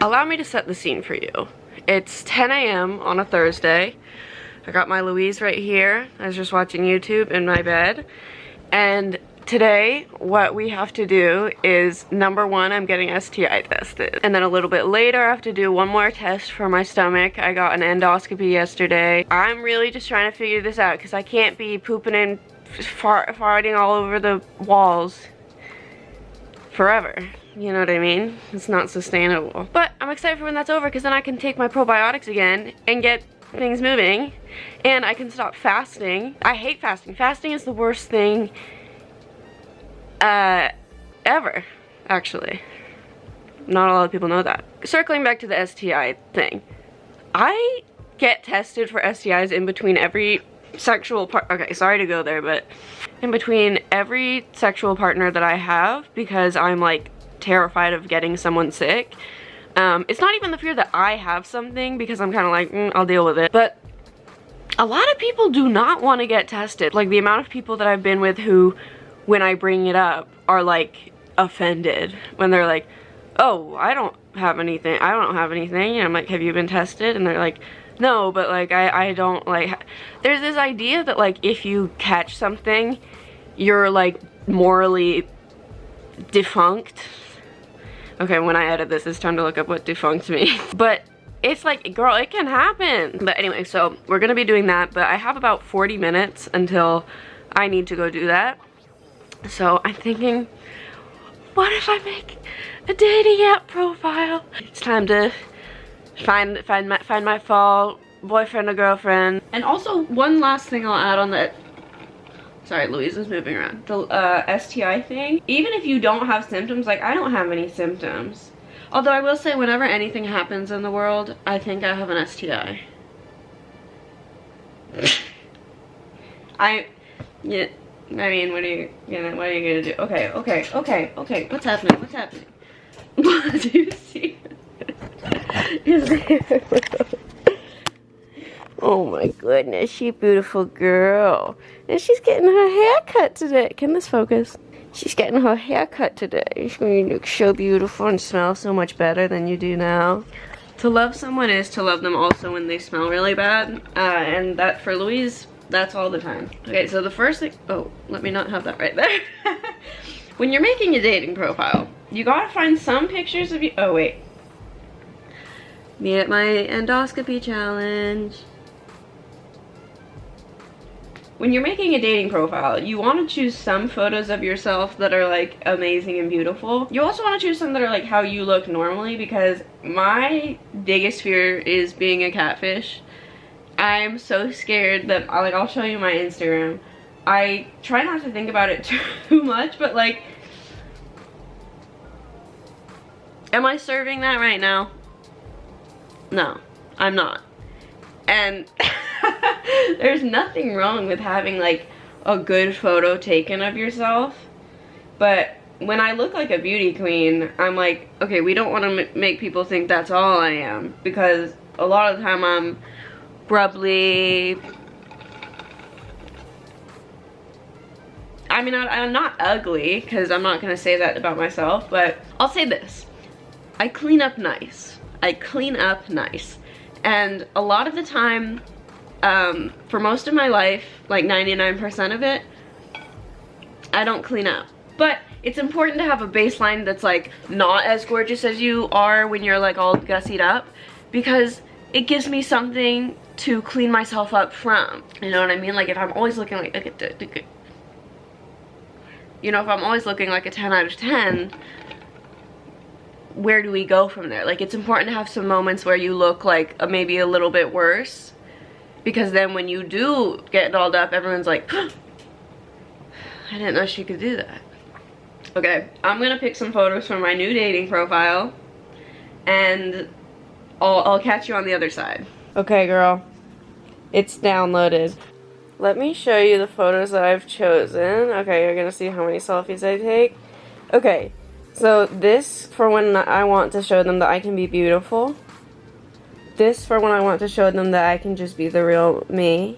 Allow me to set the scene for you. It's 10 a.m. on a Thursday. I got my Louise right here. I was just watching YouTube in my bed. And today, what we have to do is, number one, I'm getting STI tested. And then a little bit later, I have to do one more test for my stomach. I got an endoscopy yesterday. I'm really just trying to figure this out because I can't be pooping and farting all over the walls forever. You know what I mean? It's not sustainable. But I'm excited for when that's over because then I can take my probiotics again and get things moving. And I can stop fasting. I hate fasting. Fasting is the worst thing ever, actually. Not a lot of people know that. Circling back to the STI thing. I get tested for STIs in between every sexual part. Okay, sorry to go there, but in between every sexual partner that I have because I'm like terrified of getting someone sick. It's not even the fear that I have something because I'm kind of like, I'll deal with it. But a lot of people do not want to get tested. Like the amount of people that I've been with who, when I bring it up, are like offended when they're like, oh, I don't have anything. And I'm like, have you been tested? And they're like, no, but like I don't like. There's this idea that like if you catch something, you're like morally defunct. Okay, when I edit this, it's time to look up what defunct means. But it's like, girl, it can happen. But anyway, so we're gonna be doing that, but I have about 40 minutes until I need to go do that. So I'm thinking, what if I make a dating app profile? It's time to find my fall boyfriend or girlfriend. And also, one last thing I'll add on that. Sorry, Louise is moving around. The STI thing. Even if you don't have symptoms, like I don't have any symptoms. Although I will say whenever anything happens in the world, I think I have an STI. I mean, what are you gonna do? Okay. What's happening? What do you see? Is there? Oh my goodness, she beautiful girl. And she's getting her hair cut today. Can this focus? She's getting her hair cut today. She's going to look so beautiful and smell so much better than you do now. To love someone is to love them also when they smell really bad. And that for Louise, that's all the time. Okay, so the first thing, oh, let me not have that right there. When you're making a dating profile, you gotta find some pictures of you. Oh wait. Me at my endoscopy challenge. When you're making a dating profile, you want to choose some photos of yourself that are like amazing and beautiful. You also want to choose some that are like how you look normally, because my biggest fear is being a catfish. I'm so scared that I'll show you my Instagram. I try not to think about it too much, but like, am I serving that right now? No, I'm not. And there's nothing wrong with having like a good photo taken of yourself, but when I look like a beauty queen, I'm like, okay, we don't want to make people think that's all I am, because a lot of the time I'm probably, I mean, I'm not ugly, because I'm not gonna say that about myself, but I'll say this: I clean up nice. And a lot of the time, for most of my life, like 99% of it, I don't clean up. But it's important to have a baseline that's like not as gorgeous as you are when you're like all gussied up, because it gives me something to clean myself up from. You know what I mean? Like if I'm always looking like you know, if I'm always looking like a 10 out of 10, where do we go from there? Like, it's important to have some moments where you look like maybe a little bit worse, because then when you do get dolled up, everyone's like, I didn't know she could do that. Okay, I'm gonna pick some photos from my new dating profile, and I'll catch you on the other side. Okay, girl, it's downloaded. Let me show you the photos that I've chosen. Okay, you're gonna see how many selfies I take. Okay. So this for when I want to show them that I can be beautiful. This for when I want to show them that I can just be the real me.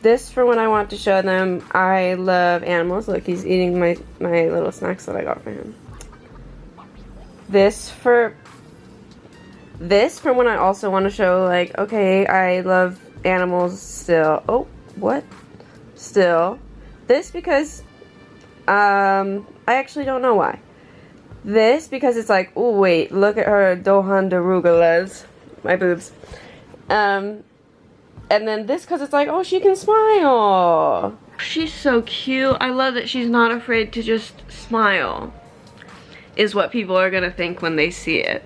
This for when I want to show them I love animals. Look, he's eating my little snacks that I got for him. This for this from when I also want to show, like, okay, I love animals still. Oh, what? Still. This because, I actually don't know why. This because it's like, oh wait, look at her Dohan Darugalas. My boobs. And then this because it's like, oh, she can smile. She's so cute. I love that she's not afraid to just smile, is what people are gonna think when they see it.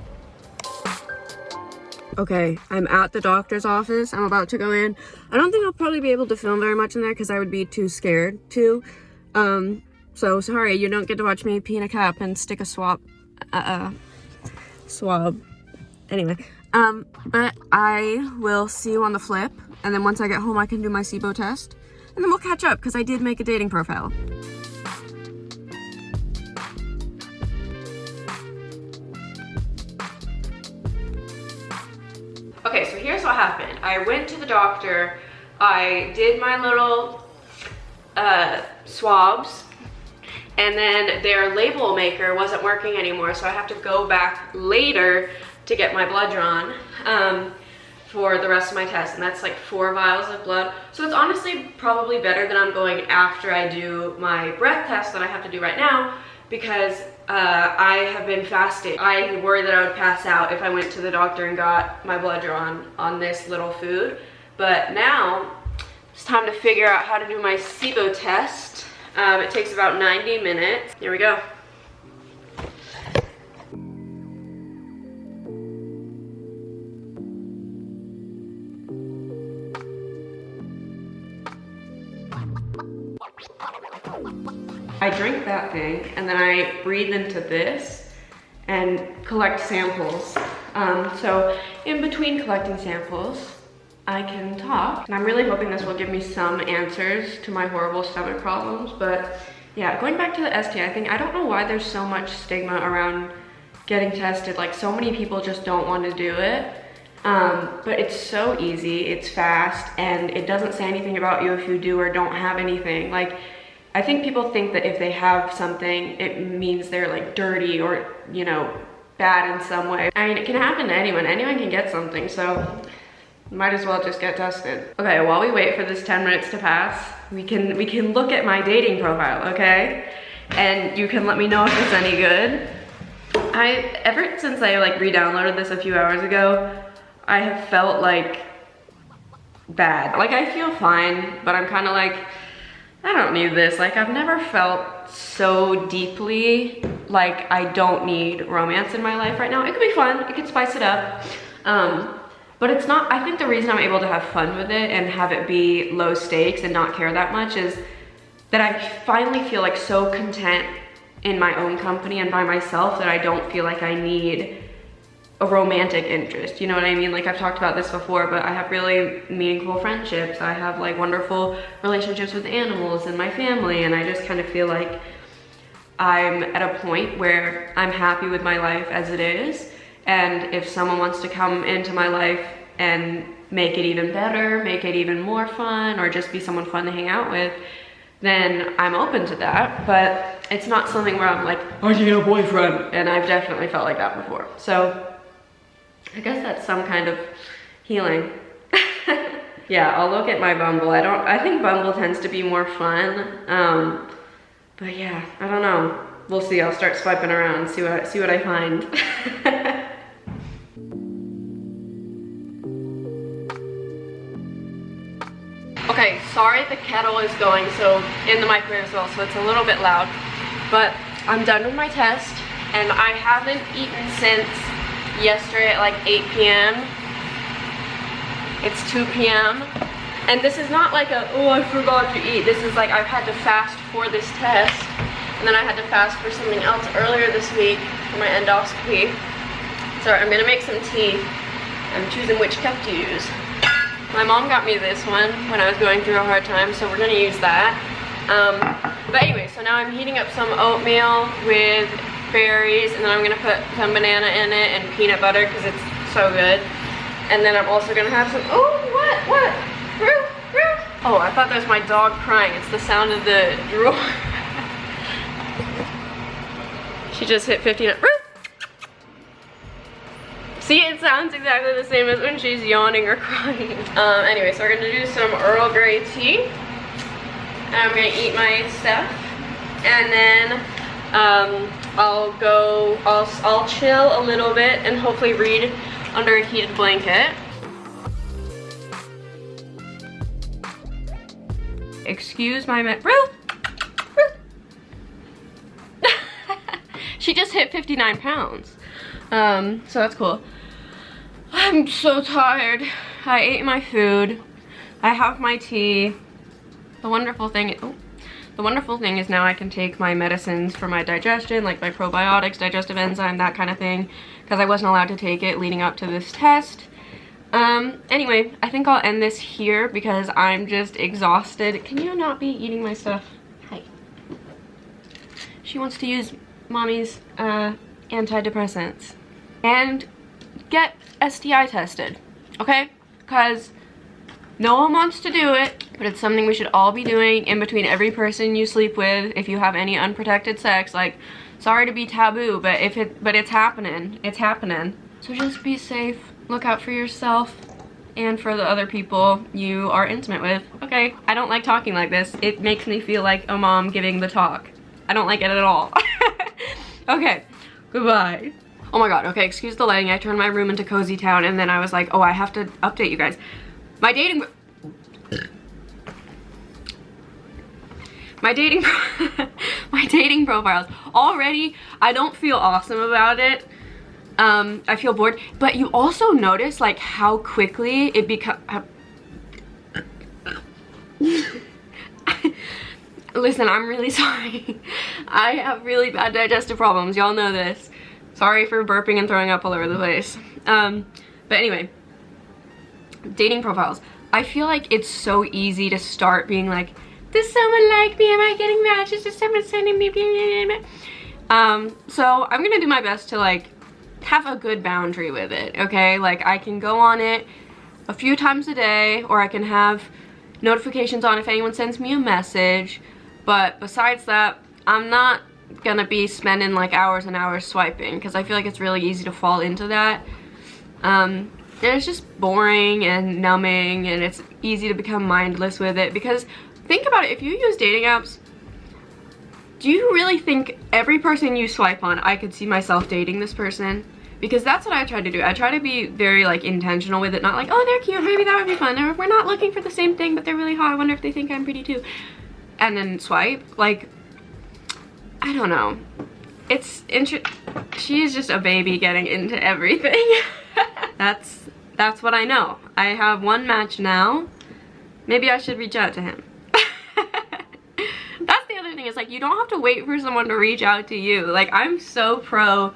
Okay, I'm at the doctor's office. I'm about to go in. I don't think I'll probably be able to film very much in there because I would be too scared to. So sorry, you don't get to watch me pee in a cup and stick a swab. Anyway, but I will see you on the flip. And then once I get home, I can do my SIBO test. And then we'll catch up because I did make a dating profile. Okay, so here's what happened. I went to the doctor, I did my little swabs, and then their label maker wasn't working anymore, so I have to go back later to get my blood drawn for the rest of my test, and that's like 4 vials of blood. So it's honestly probably better that I'm going after I do my breath test that I have to do right now, because I have been fasting. I worried that I would pass out if I went to the doctor and got my blood drawn on this little food. But now it's time to figure out how to do my SIBO test. It takes about 90 minutes. Here we go. I drink that thing and then I breathe into this and collect samples. So in between collecting samples, I can talk. And I'm really hoping this will give me some answers to my horrible stomach problems. But yeah, going back to the STI thing, I don't know why there's so much stigma around getting tested. Like, so many people just don't want to do it. But it's so easy, it's fast, and it doesn't say anything about you if you do or don't have anything. Like, I think people think that if they have something, it means they're like dirty or, you know, bad in some way. I mean, it can happen to anyone. Anyone can get something, so might as well just get tested. Okay, while we wait for this 10 minutes to pass, we can look at my dating profile, okay? And you can let me know if it's any good. Ever since I like re-downloaded this a few hours ago, I have felt like bad. Like, I feel fine, but I'm kind of like, I don't need this. Like, I've never felt so deeply like I don't need romance in my life right now. It could be fun, it could spice it up. But it's not, I think the reason I'm able to have fun with it and have it be low stakes and not care that much is that I finally feel like so content in my own company and by myself that I don't feel like I need a romantic interest, you know what I mean? Like, I've talked about this before, but I have really meaningful friendships. I have like wonderful relationships with animals and my family, and I just kind of feel like I'm at a point where I'm happy with my life as it is, and if someone wants to come into my life and make it even better, make it even more fun, or just be someone fun to hang out with, then I'm open to that. But it's not something where I'm like, I need a boyfriend, and I've definitely felt like that before. So I guess that's some kind of healing. Yeah, I'll look at my Bumble. I think Bumble tends to be more fun. But yeah, I don't know. We'll see. I'll start swiping around, see what I find. Okay, sorry the kettle is going in the microwave as well, so it's a little bit loud. But I'm done with my test, and I haven't eaten since yesterday at like 8 p.m. It's 2 p.m. And this is not like a, oh, I forgot to eat. This is like, I've had to fast for this test, and then I had to fast for something else earlier this week for my endoscopy. So I'm gonna make some tea. I'm choosing which cup to use. My mom got me this one when I was going through a hard time, so we're gonna use that. But anyway, so now I'm heating up some oatmeal with berries, and then I'm gonna put some banana in it and peanut butter because it's so good. And then I'm also gonna have some, oh, what? Roo. Oh, I thought that was my dog crying. It's the sound of the drawer. She just hit 15. Roo. See, it sounds exactly the same as when she's yawning or crying. Anyway, so we're gonna do some Earl Grey tea. And I'm gonna eat my stuff. And then I'll chill a little bit and hopefully read under a heated blanket. Excuse my Ruth! She just hit 59 pounds. So that's cool. I'm so tired. I ate my food. I have my tea. The wonderful thing is now I can take my medicines for my digestion, like my probiotics, digestive enzyme, that kind of thing, because I wasn't allowed to take it leading up to this test. Anyway, I think I'll end this here because I'm just exhausted. Can you not be eating my stuff? Hi. She wants to use mommy's antidepressants and get STI tested, okay? Because no one wants to do it, but it's something we should all be doing in between every person you sleep with. If you have any unprotected sex, like, sorry to be taboo, but it's happening. It's happening. So just be safe. Look out for yourself and for the other people you are intimate with. Okay, I don't like talking like this. It makes me feel like a mom giving the talk. I don't like it at all. Okay, goodbye. Oh my god, okay, excuse the lighting. I turned my room into cozy town and then I was like, oh, I have to update you guys. My dating profiles. Already, I don't feel awesome about it. I feel bored, but you also notice like how quickly it becomes. Listen, I'm really sorry. I have really bad digestive problems. Y'all know this. Sorry for burping and throwing up all over the place. But anyway, dating profiles. I feel like it's so easy to start being like, does someone like me? Am I getting matches? Is someone sending me? So I'm gonna do my best to like have a good boundary with it, okay? Like I can go on it a few times a day, or I can have notifications on if anyone sends me a message, but besides that, I'm not gonna be spending like hours and hours swiping because I feel like it's really easy to fall into that. And it's just boring and numbing, and it's easy to become mindless with it because think about it, if you use dating apps, do you really think every person you swipe on, I could see myself dating this person? Because that's what I try to do. I try to be very like intentional with it, not like, oh, they're cute, maybe that would be fun. Or we're not looking for the same thing, but they're really hot. I wonder if they think I'm pretty too. And then swipe. Like, I don't know. She is just a baby getting into everything. That's what I know. I have one match now. Maybe I should reach out to him. That's the other thing, is like you don't have to wait for someone to reach out to you. Like I'm so pro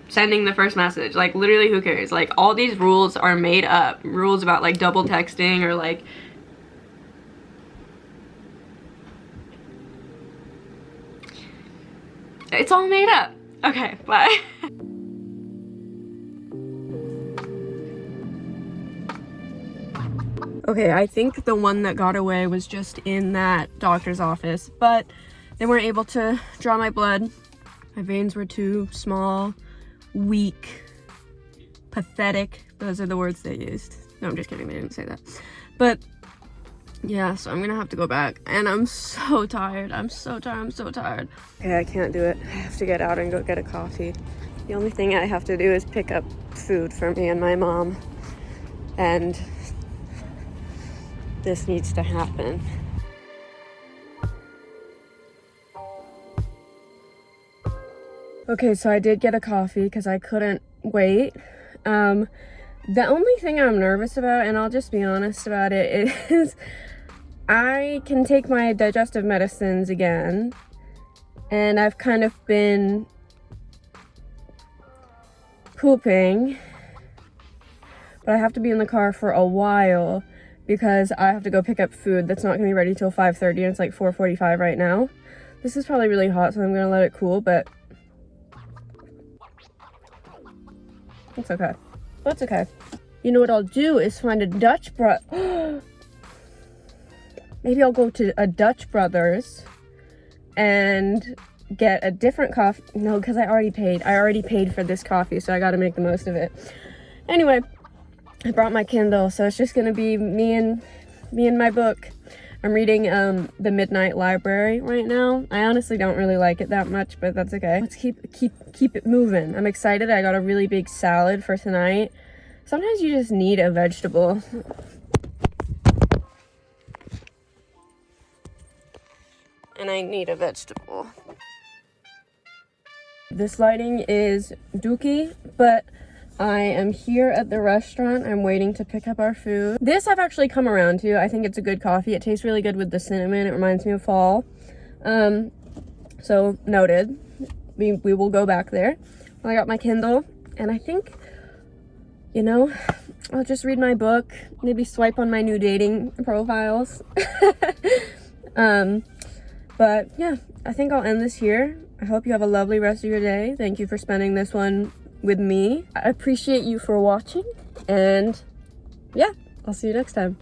sending the first message. Like literally who cares? Like all these rules are made up. Rules about like double texting or like it's all made up. Okay, bye. Okay, I think the one that got away was just in that doctor's office, but they weren't able to draw my blood. My veins were too small, weak, pathetic. Those are the words they used. No, I'm just kidding, they didn't say that. But yeah, so I'm gonna have to go back, and I'm so tired. I'm so tired. Okay, I can't do it. I have to get out and go get a coffee. The only thing I have to do is pick up food for me and my mom, and this needs to happen. Okay, so I did get a coffee because I couldn't wait. The only thing I'm nervous about, and I'll just be honest about it, is I can take my digestive medicines again, and I've kind of been pooping, but I have to be in the car for a while because I have to go pick up food that's not gonna be ready till 5:30, and it's like 4:45 right now. This is probably really hot, so I'm gonna let it cool, but it's okay. That's okay. You know what I'll do is find a Dutch maybe I'll go to a Dutch Brothers and get a different coffee. No, because I already paid for this coffee, so I gotta make the most of it. Anyway, I brought my Kindle, so it's just gonna be me and my book. I'm reading The Midnight Library right now. I honestly don't really like it that much, but that's okay. Let's keep it moving. I'm excited. I got a really big salad for tonight. Sometimes you just need a vegetable. And I need a vegetable. This lighting is dookie, but I am here at the restaurant. I'm waiting to pick up our food. This I've actually come around to. I think it's a good coffee. It tastes really good with the cinnamon. It reminds me of fall. So noted. We will go back there. I got my Kindle, and I think, you know, I'll just read my book, maybe swipe on my new dating profiles. But yeah, I think I'll end this here. I hope you have a lovely rest of your day. Thank you for spending this one with me. I appreciate you for watching, and yeah, I'll see you next time.